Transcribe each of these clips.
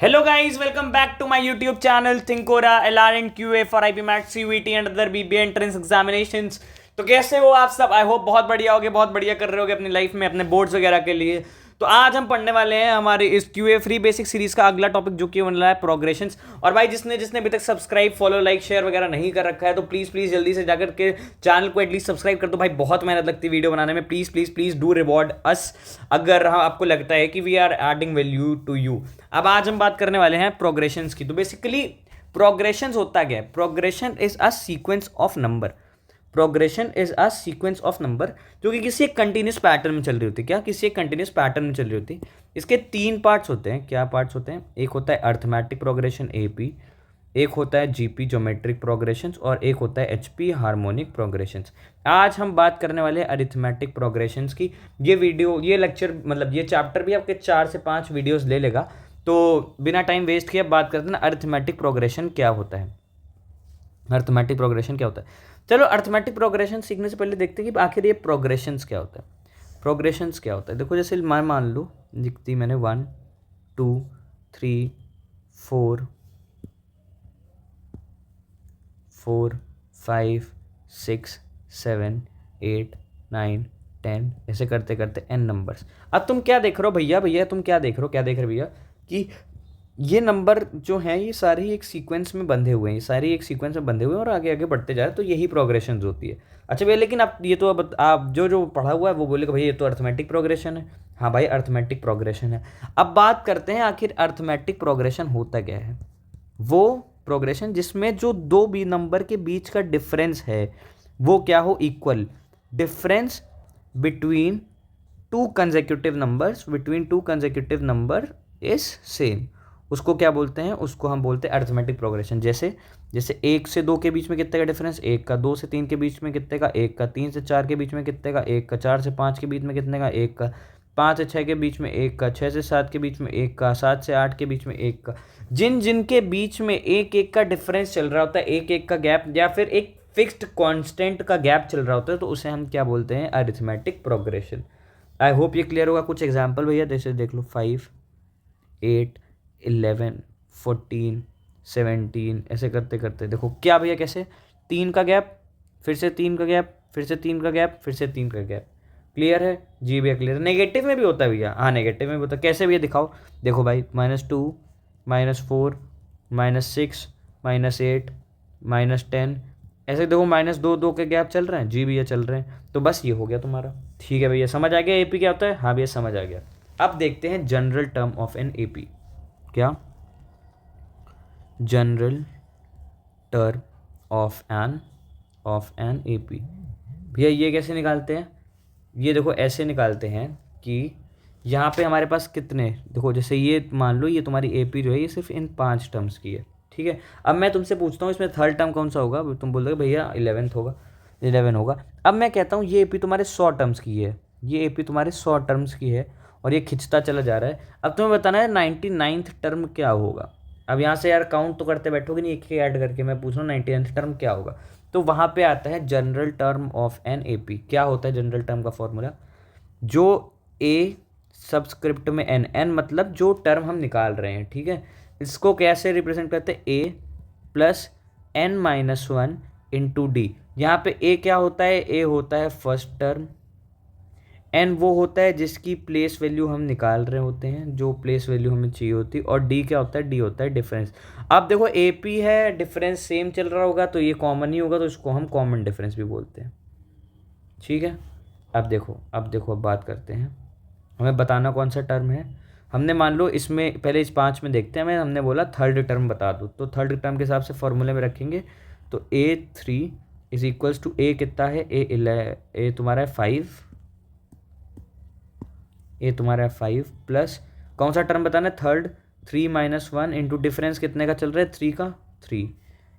Hello guys, welcome back to my YouTube channel Thinkora LR and QA for IP Math CUET and other BBA entrance examinations। तो कैसे हो आप सब? I hope बहुत बढ़िया होगे, बहुत बढ़िया कर रहे होगे अपनी लाइफ में, अपने बोर्ड्स वगैरह के लिए। तो आज हम पढ़ने वाले हैं हमारे इस QA फ्री बेसिक सीरीज का अगला टॉपिक जो कि बन रहा है प्रोग्रेशंस। और भाई जिसने जिसने अभी तक सब्सक्राइब फॉलो लाइक शेयर वगैरह नहीं कर रखा है तो प्लीज़ प्लीज़ जल्दी से जाकर के चैनल को एटलीस्ट सब्सक्राइब कर दो भाई, बहुत मेहनत लगती है वीडियो बनाने में। Please please please do reward us अगर हाँ आपको लगता है कि we are adding value to you. अब आज हम बात करने वाले हैं प्रोग्रेशंस की। तो बेसिकली प्रोग्रेशंस होता क्या है? Progression is a sequence of number. Progression is a sequence of number जो कि किसी एक कंटिन्यूस पैटर्न में चल रही होती है। क्या? किसी एक कंटिन्यूस पैटर्न में चल रही होती है। इसके तीन पार्ट्स होते हैं। क्या पार्ट्स होते हैं? एक होता है अर्थमेटिक प्रोग्रेशन AP, एक होता है GP ज्योमेट्रिक प्रोग्रेशंस, और एक होता है HP हार्मोनिक प्रोग्रेशंस। आज हम बात करने वाले हैं अरिथमेटिक प्रोग्रेशंस की। ये वीडियो, ये लेक्चर, मतलब ये चैप्टर भी आपके 4 से 5 वीडियोस ले लेगा। तो बिना टाइम वेस्ट किए बात करते हैं ना, अरिथमेटिक प्रोग्रेशन क्या होता है। अर्थमेटिक प्रोग्रेशन क्या होता है? चलो अर्थमेटिक प्रोग्रेशन सीखने से पहले देखते हैं कि आखिर ये प्रोग्रेशंस क्या होता है। प्रोग्रेशंस क्या होता है? देखो जैसे मैं मान लो लिखती मैंने 1 2 3 4 4 5 6 7 8 9 10 ऐसे करते करते n नंबर्स। अब तुम क्या देख रहे हो भैया? भैया तुम क्या देख रहे हो? क्या देख रहे हो भैया? कि ये नंबर जो हैं ये सारे ही एक सीक्वेंस में बंधे हुए हैं, ये सारे एक सीक्वेंस में बंधे हुए हैं और आगे आगे बढ़ते जा रहे हैं। तो यही प्रोग्रेशन होती है। अच्छा भैया, लेकिन आप ये तो अब आप जो जो पढ़ा हुआ है वो बोलेगा भैया ये तो अर्थमेटिक प्रोग्रेशन है। हाँ भाई, अर्थमेटिक प्रोग्रेशन है। अब बात करते हैं आखिर अर्थमेटिक प्रोग्रेशन होता क्या है। वो प्रोग्रेशन जिसमें जो दो बी नंबर के बीच का डिफरेंस है वो क्या हो? Equal. Difference between two consecutive number is same. उसको क्या बोलते हैं? उसको हम बोलते हैं अर्थमेटिक प्रोग्रेशन। जैसे जैसे 1 से 2 के बीच में कितने का डिफरेंस? 1 का। 2 से 3 के बीच में कितने का? 1 का। 3 से 4 के बीच में कितने का? 1 का। 4 से 5 के बीच में कितने का? 1 का। 5 से 6 के बीच में 1 का। 6 से 7 के बीच में 1 का। 7 से 8 के बीच में 1 का। जिन जिन के बीच में 1 1 का डिफरेंस चल रहा होता है, 1 1 का गैप, या फिर एक फिक्स्ड कांस्टेंट का गैप चल रहा होता है, तो उसे हम क्या बोलते हैं? Arithmetic progression. आई होप ये क्लियर होगा। कुछ एग्जांपल भैया जैसे देख लो, 5 8 11 14 17 ऐसे करते करते देखो क्या भैया, कैसे 3 का गैप, फिर से 3 का गैप, फिर से 3 का गैप, फिर से 3 का गैप। क्लियर है जी भैया? क्लियर है। नेगेटिव में भी होता है भैया? हाँ नेगेटिव में भी होता है। कैसे भैया दिखाओ? देखो भाई, -2 -4 -6 -8 -10 ऐसे देखो, -2 के गैप चल रहे हैं। जी भैया चल रहे हैं। तो बस ये हो गया तुम्हारा। ठीक है भैया, समझ आ गया AP क्या होता है? हाँ भैया समझ आ गया। अब देखते हैं general term of N AP। क्या? General term of N AP। भैया ये कैसे निकालते हैं? ये देखो ऐसे निकालते हैं कि यहाँ पे हमारे पास कितने, देखो जैसे ये मान लो ये तुम्हारी AP जो है ये सिर्फ इन 5 टर्म्स की है। ठीक है। अब मैं तुमसे पूछता हूँ इसमें थर्ड टर्म कौन सा होगा? तुम बोल दोगे भैया 11th होगा, 11 होगा। अब मैं कहता हूँ ये AP तुम्हारे 100 टर्म्स की है, ये AP तुम्हारे 100 टर्म्स की है और ये खिंचता चला जा रहा है। अब तुम्हें बताना है 99th टर्म क्या होगा। अब यहाँ से यार काउंट तो करते बैठोगे नहीं, एक ही ऐड करके। मैं पूछ रहा हूँ 99th टर्म क्या होगा। तो वहाँ पे आता है general term of N AP। क्या होता है जनरल टर्म का फॉर्मूला? जो A सबस्क्रिप्ट में n मतलब जो टर्म हम निकाल रहे हैं, ठीक है, इसको कैसे रिप्रेजेंट करते हैं? A plus n-1 into D। यहाँ पे A क्या होता है? A होता है फर्स्ट टर्म, n वो होता है जिसकी प्लेस वैल्यू हम निकाल रहे होते हैं, जो प्लेस वैल्यू हमें चाहिए होती है, और D क्या होता है? D होता है डिफरेंस। अब देखो AP है, डिफरेंस सेम चल रहा होगा तो ये कॉमन ही होगा, तो इसको हम कॉमन डिफरेंस भी बोलते हैं। ठीक है। अब बात करते हैं, हमें बताना कौन सा टर्म है। हमने मान लो इसमें पहले इस 5 में देखते हैं, हमने बोला थर्ड टर्म बता दो, तो थर्ड टर्म के हिसाब से फॉर्मूले में रखेंगे। तो A3 is equals to A कितना है? A तुम्हारा है 5, A तुम्हारा है 5 प्लस कौन सा टर्म बताना है? थर्ड। 3-1 इंटू डिफरेंस कितने का चल रहा है? 3 का। 3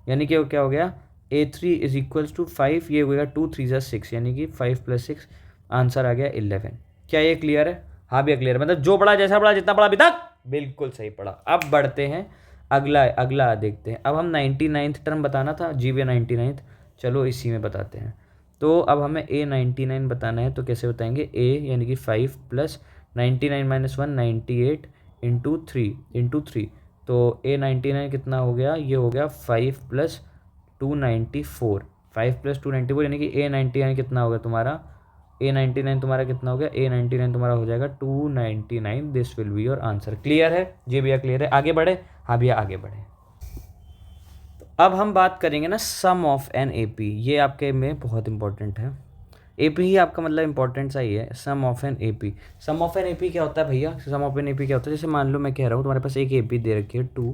यानी कि क्या हो गया? A3 इज इक्वल्स टू 5, ये हो गया 2 3 6, यानी कि 5 + 6 आंसर आ गया 11। क्या ये क्लियर है? हाँ भैया क्लियर है। मतलब जो पढ़ा, जैसा पढ़ा, जितना पढ़ा अभी तक बिल्कुल सही पढ़ा। अब बढ़ते हैं अगला अगला देखते हैं। अब हम 99th टर्म बताना था जी भैया, 99th। चलो इसी में बताते हैं। तो अब हमें A99 बताना है, तो कैसे बताएंगे? A यानी कि 5 प्लस 99 - 1 98 इंटू 3 तो A99 कितना हो गया, ये हो गया 5 + 294, 5 + 294 यानी कि A99 कितना हो गया तुम्हारा, A99 तुम्हारा कितना हो गया, A99 तुम्हारा हो जाएगा 299। This will be your answer. Clear है जी भैया, क्लियर है, आगे बढ़े। हाँ भैया आगे बढ़े। तो अब हम बात करेंगे ना सम ऑफ एन AP, ये आपके में बहुत इंपॉर्टेंट है। AP ही आपका मतलब इंपॉर्टेंट सा ही है, sum of N AP। Sum of N AP क्या होता है भैया, सम ऑफ एन AP क्या होता है, जैसे मान लो मैं कह रहा हूँ तुम्हारे पास एक AP दे रखी है 2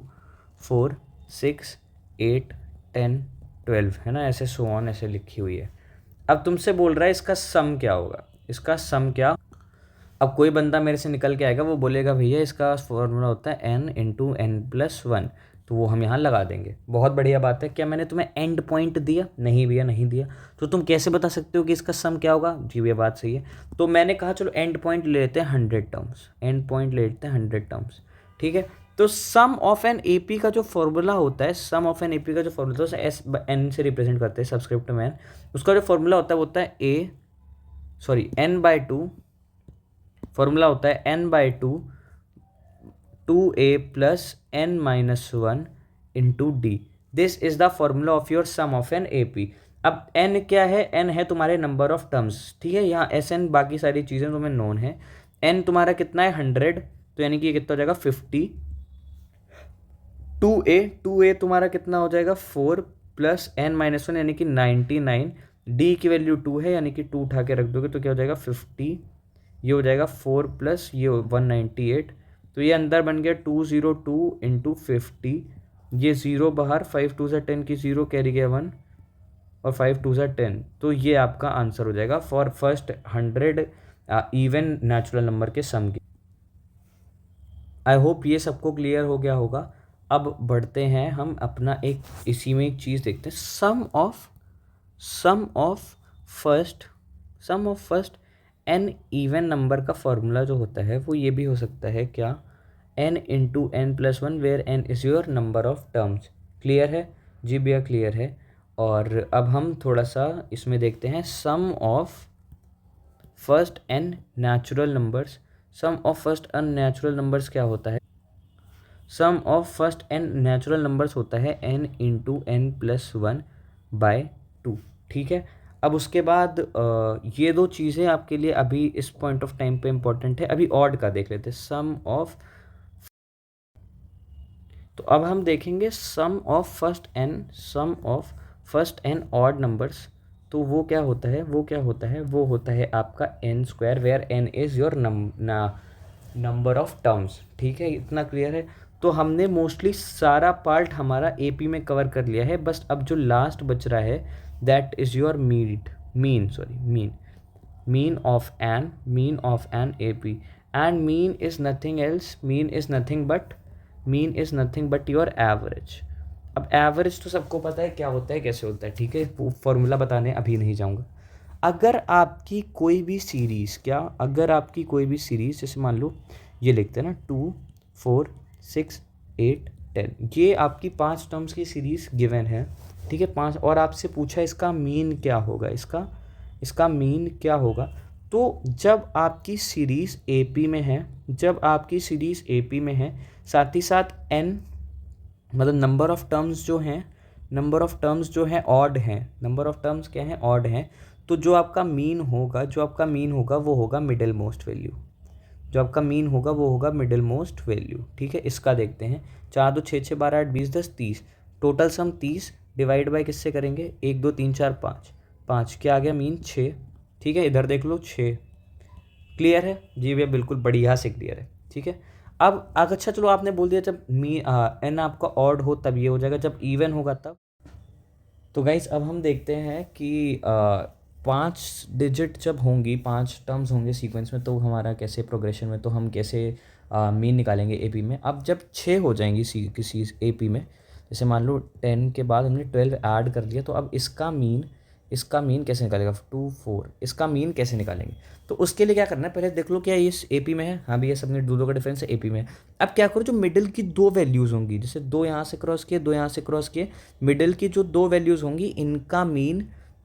4 6 8 10 12 है ना, ऐसे सो ऑन ऐसे लिखी हुई है। अब तुमसे बोल रहा है इसका सम क्या होगा, इसका सम क्या। अब कोई बंदा मेरे से निकल के आएगा, वो बोलेगा भैया इसका फॉर्मूला होता है n × n+1, तो वो हम यहाँ लगा देंगे। बहुत बढ़िया बात है। क्या मैंने तुम्हें एंड पॉइंट दिया, नहीं भैया नहीं दिया, तो तुम कैसे बता सकते हो कि इसका सम क्या होगा। जी भैया बात सही है। तो मैंने कहा चलो एंड पॉइंट ले लेते हैं 100 टर्म्स, एंड पॉइंट ले लेते हैं 100 टर्म्स, ठीक है। तो सम ऑफ एन AP का जो फॉर्मूला होता है, सम ऑफ एन AP का जो फॉर्मूला होता है, एस एन से रिप्रेजेंट करते हैं सबस्क्रिप्ट में, उसका जो फॉर्मूला होता है वो होता है n/2, फॉर्मूला होता है n/2 2a + n-1 into d. This is the formula of your sum of N AP। अब n क्या है, n है तुम्हारे नंबर ऑफ टर्म्स, ठीक है। यहाँ SN बाकी सारी चीज़ें तुम्हें नोन है। n तुम्हारा कितना है 100, तो यानी कि ये कितना हो जाएगा 50। 2a तुम्हारा कितना हो जाएगा 4 + n-1 यानी कि 99। d की वैल्यू 2 है, यानी कि 2 उठा के रख दोगे तो क्या हो जाएगा 50। ये हो जाएगा 4 + ये 198, तो ये अंदर बन गया 202 × 50। ये 0 बाहर, 5 2 10 की 0 कैरी गया 1 और 5 2 10, तो ये आपका आंसर हो जाएगा for first 100 even natural number के सम की। आई होप ये सबको क्लियर हो गया होगा। अब बढ़ते हैं हम अपना एक, इसी में एक चीज़ देखते हैं, sum of first n even number का फॉर्मूला जो होता है वो ये भी हो सकता है क्या, n × n+1 where n is your number of terms. Clear है जी भैया, क्लियर है। और अब हम थोड़ा सा इसमें देखते हैं sum of first n natural numbers. Sum of first n natural numbers क्या होता है, sum of first n natural numbers होता है n × n+1/2, ठीक है। अब उसके बाद ये दो चीज़ें आपके लिए अभी इस पॉइंट ऑफ टाइम पे इम्पोर्टेंट है। अभी ऑड का देख लेते हैं, सम ऑफ, तो अब हम देखेंगे sum of first n odd numbers. तो वो क्या होता है, वो होता है आपका n², where n is your number of terms, ठीक है। इतना क्लियर है। तो हमने मोस्टली सारा पार्ट हमारा AP में कवर कर लिया है, बस अब जो लास्ट बच रहा है that is your mean of N AP। And mean is nothing but your average. अब एवरेज तो सबको पता है क्या होता है, कैसे होता है, ठीक है। वो फॉर्मूला बताने अभी नहीं जाऊँगा। अगर आपकी कोई भी सीरीज़ जैसे मान लो ये लिखते हैं ना 2 4 6 8 10, ये आपकी 5 टर्म्स की सीरीज़ गिवन है, ठीक है, 5, और आपसे पूछा इसका मीन क्या होगा, इसका मीन क्या होगा। तो जब आपकी सीरीज़ AP में है, साथ ही साथ n मतलब नंबर ऑफ टर्म्स जो हैं ऑड हैं, नंबर ऑफ टर्म्स क्या हैं, ऑड हैं, तो जो आपका मीन होगा वो होगा मिडिल मोस्ट वैल्यू, ठीक है। इसका देखते हैं, 4 2 6 6 12 8 20 10 30, टोटल सम 30, डिवाइड बाय किससे करेंगे, 1 2 3 4 5 क्या आ गया मीन 6, ठीक है। इधर देख लो 6। क्लियर है जी भैया, बिल्कुल बढ़िया से क्लियर है, ठीक है। अब अच्छा चलो, आपने बोल दिया जब n आपका ऑड हो तब ये हो जाएगा, जब इवन होगा तब। तो गाइस अब हम देखते हैं कि 5 डिजिट जब होंगी, 5 टर्म्स होंगे सीक्वेंस में, तो हमारा कैसे प्रोग्रेशन में, तो हम कैसे मीन निकालेंगे AP में। अब जब 6 हो जाएंगी किसी AP में, जैसे मान लो 10 के बाद हमने 12 ऐड कर दिया, तो अब इसका मीन कैसे निकालेगा, 2 4, इसका मीन कैसे निकालेंगे। तो उसके लिए क्या करना है, पहले देख लो क्या ये AP में है, हाँ भैया सबने दो का डिफरेंस है AP में है। अब क्या करो, जो मिडिल की 2 वैल्यूज़ होंगी, जैसे 2 यहाँ से क्रॉस किए, 2 यहाँ से क्रॉस किए, मिडिल की जो 2 वैल्यूज़ होंगी,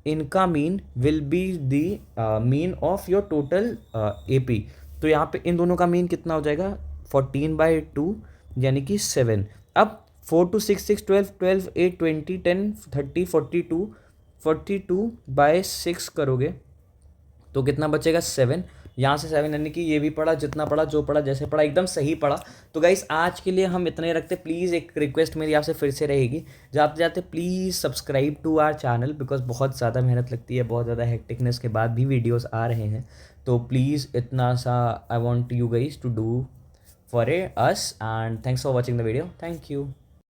इनका mean will be the mean of your total AP। तो यहाँ पे इन दोनों का मीन कितना हो जाएगा, 14/2 यानी कि 7। अब 4 2 6 6 12 12 8 20 10 30 42 42 बाय 6 करोगे तो कितना बचेगा 7। यहाँ से 7 यानी कि ये भी पढ़ा, जितना पढ़ा, जो पढ़ा, जैसे पढ़ा, एकदम सही पढ़ा। तो गाइस आज के लिए हम इतना ही रखते। प्लीज़ एक रिक्वेस्ट मेरी आपसे फिर से रहेगी, जाते जाते please subscribe to our channel, because बहुत ज़्यादा मेहनत लगती है, बहुत ज़्यादा हेक्टिकनेस के बाद भी वीडियोज़ आ रहे हैं। तो प्लीज़ इतना सा I want you guys to do for us, and thanks for watching the video. Thank you.